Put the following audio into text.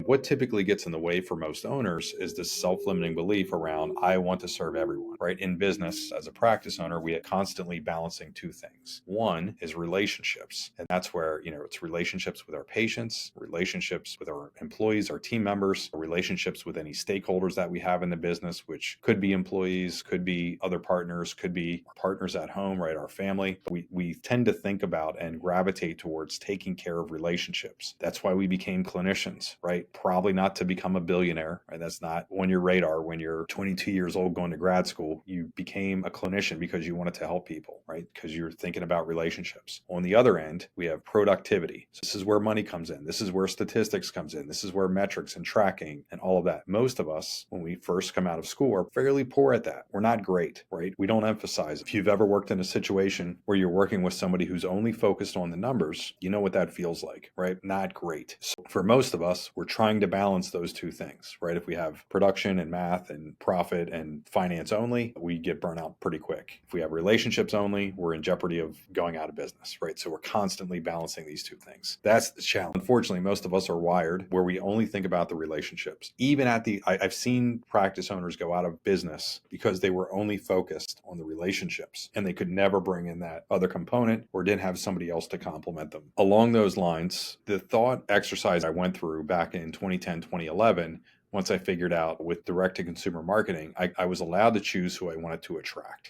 what typically gets in the way for most owners is this self-limiting belief around, I want to serve everyone, right? In business, as a practice owner, we are constantly balancing two things. One is relationships. And that's where, it's relationships with our patients, relationships with our employees, our team members, relationships with any stakeholders that we have in the business, which could be employees, could be other partners, could be partners at home, right? Our family. We tend to think about and gravitate towards taking care of relationships. That's why we became clinicians, right? Probably not to become a billionaire, right? That's not on your radar when you're 22 years old going to grad school. You became a clinician because you wanted to help people, right? Because you're thinking about relationships. On the other end, we have productivity. So this is where money comes in. This is where statistics comes in. This is where metrics and tracking and all of that. Most of us, when we first come out of school, are fairly poor at that. We're not great, right? We don't emphasize. If you've ever worked in a situation where you're working with somebody who's only focused on the numbers, you know what that feels like, right? Not great. So for most of us, we're trying to balance those two things, right? If we have production and math and profit and finance only, we get burnt out pretty quick. If we have relationships only, we're in jeopardy of going out of business, right? So we're constantly balancing these two things. That's the challenge. Unfortunately, most of us are wired where we only think about the relationships. Even I've seen practice owners go out of business because they were only focused on the relationships and they could never bring in that other component or didn't have somebody else to complement them. Along those lines, the thought exercise I went through back in 2010, 2011, once I figured out with direct to consumer marketing, I was allowed to choose who I wanted to attract.